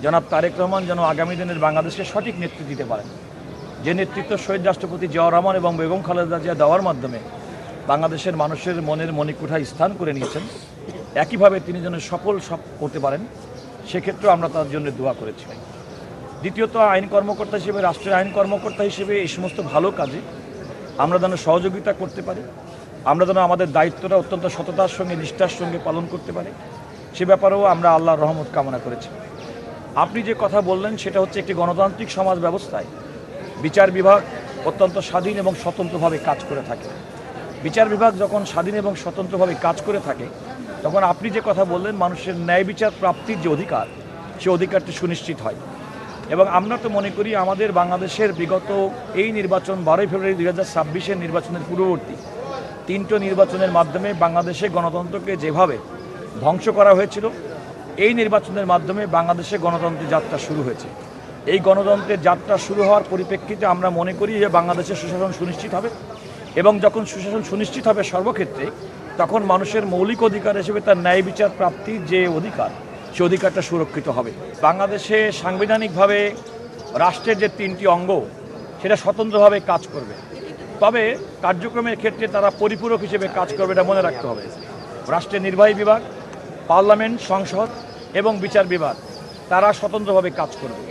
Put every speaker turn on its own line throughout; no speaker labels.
জনাব তারেক রহমান যেন আগামী দিনের বাংলাদেশকে সঠিক নেতৃত্ব দিতে পারেন, যে নেতৃত্ব শহীদ রাষ্ট্রপতি জিয়াউর রহমান এবং বেগম খালেদা জিয়া দেওয়ার মাধ্যমে বাংলাদেশের মানুষের মনের মণিকোঠায় স্থান করে নিয়েছেন, একইভাবে তিনি যেন সফল করতে পারেন, সেক্ষেত্রে আমরা তার জন্য দোয়া করেছি। দ্বিতীয়ত, আইন কর্মকর্তা হিসেবে, রাষ্ট্রের আইন কর্মকর্তা হিসেবে এই সমস্ত ভালো কাজে আমরা যেন সহযোগিতা করতে পারি, আমরা যেন আমাদের দায়িত্বটা অত্যন্ত সততার সঙ্গে, নিষ্ঠার সঙ্গে পালন করতে পারি, সে ব্যাপারেও আমরা আল্লাহর রহমত কামনা করেছি। আপনি যে কথা বললেন সেটা হচ্ছে, একটি গণতান্ত্রিক সমাজ ব্যবস্থায় বিচার বিভাগ অত্যন্ত স্বাধীন এবং স্বতন্ত্রভাবে কাজ করে থাকে। বিচার বিভাগ যখন স্বাধীন এবং স্বতন্ত্রভাবে কাজ করে থাকে, তখন আপনি যে কথা বললেন, মানুষের ন্যায় বিচার প্রাপ্তির যে অধিকার, সে অধিকারটি সুনিশ্চিত হয়। এবং আমরা তো মনে করি আমাদের বাংলাদেশের বিগত এই নির্বাচন 12 ফেব্রুয়ারি 2026-এর নির্বাচনের পূর্ববর্তী 3টো নির্বাচনের মাধ্যমে বাংলাদেশে গণতন্ত্রকে যেভাবে ধ্বংস করা হয়েছিল, এই নির্বাচনের মাধ্যমে বাংলাদেশে গণতন্ত্রের যাত্রা শুরু হয়েছে। এই গণতন্ত্রের যাত্রা শুরু হওয়ার পরিপ্রেক্ষিতে আমরা মনে করি যে বাংলাদেশের সুশাসন সুনিশ্চিত হবে, এবং যখন সুশাসন সুনিশ্চিত হবে সর্বক্ষেত্রে, তখন মানুষের মৌলিক অধিকার হিসেবে তার ন্যায় বিচার প্রাপ্তির যে অধিকার, সে অধিকারটা সুরক্ষিত হবে। বাংলাদেশে সাংবিধানিকভাবে রাষ্ট্রের যে 3টি অঙ্গ, সেটা স্বতন্ত্রভাবে কাজ করবে, তবে কার্যক্রমের ক্ষেত্রে তারা পরিপূরক হিসেবে কাজ করবে, এটা মনে রাখতে হবে। রাষ্ট্রের নির্বাহী বিভাগ, পার্লামেন্ট, সংসদ এবং বিচার বিভাগ, তারা স্বতন্ত্রভাবে কাজ করবে।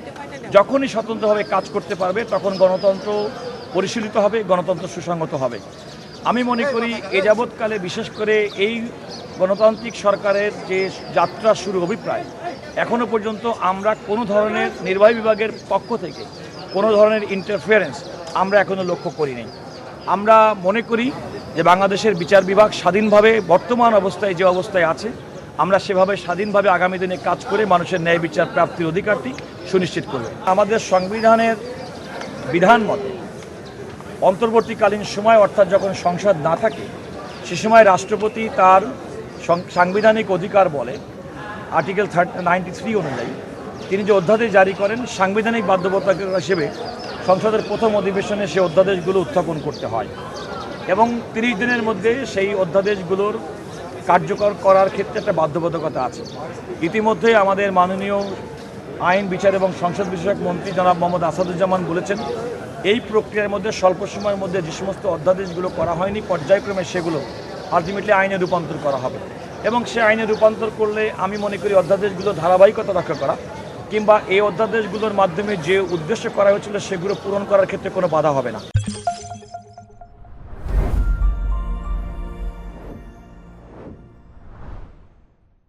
যখনই স্বতন্ত্রভাবে কাজ করতে পারবে, তখন গণতন্ত্র পরিশীলিত হবে, গণতন্ত্র সুসংগত হবে। আমি মনে করি এ যাবৎকালে বিশেষ করে এই গণতান্ত্রিক সরকারের যে যাত্রা শুরু অভিপ্রায়, এখনও পর্যন্ত আমরা কোনো ধরনের নির্বাহী বিভাগের পক্ষ থেকে কোনো ধরনের ইন্টারফিয়ারেন্স আমরা এখনও লক্ষ্য করিনি। আমরা মনে করি যে বাংলাদেশের বিচার বিভাগ স্বাধীনভাবে বর্তমান অবস্থায় যে অবস্থায় আছে, আমরা সেভাবে স্বাধীনভাবে আগামী দিনে কাজ করে মানুষের ন্যায় বিচার প্রাপ্তির অধিকারটি সুনিশ্চিত করবে। আমাদের সংবিধানের বিধান মতে অন্তর্বর্তীকালীন সময়, অর্থাৎ যখন সংসদ না থাকে, সে সময় রাষ্ট্রপতি তার সাংবিধানিক অধিকার বলে আর্টিকেল 93 অনুযায়ী তিনি যে অধ্যাদেশ জারি করেন, সাংবিধানিক বাধ্যবাধকতা হিসেবে সংসদের প্রথম অধিবেশনে সে অধ্যাদেশগুলো উত্থাপন করতে হয়, এবং 30 দিনের মধ্যে সেই অধ্যাদেশগুলোর কার্যকর করার ক্ষেত্রে একটা বাধ্যবাধকতা আছে। ইতিমধ্যে আমাদের মাননীয় আইন, বিচার এবং সংসদ বিষয়ক মন্ত্রী জনাব মোহাম্মদ আসাদুজ্জামান বলেছেন, এই প্রক্রিয়ার মধ্যে স্বল্প সময়ের মধ্যে যে সমস্ত অধ্যাদেশগুলো করা হয়নি, পর্যায়ক্রমে সেগুলো আলটিমেটলি আইনে রূপান্তর করা হবে। এবং সে আইনে রূপান্তর করলে আমি মনে করি অধ্যাদেশগুলো ধারাবাহিকতা রক্ষা করা, কিংবা এই অধ্যাদেশগুলোর মাধ্যমে যে উদ্দেশ্য করা হয়েছিল সেগুলো পূরণ করার ক্ষেত্রে কোনো বাধা হবে না।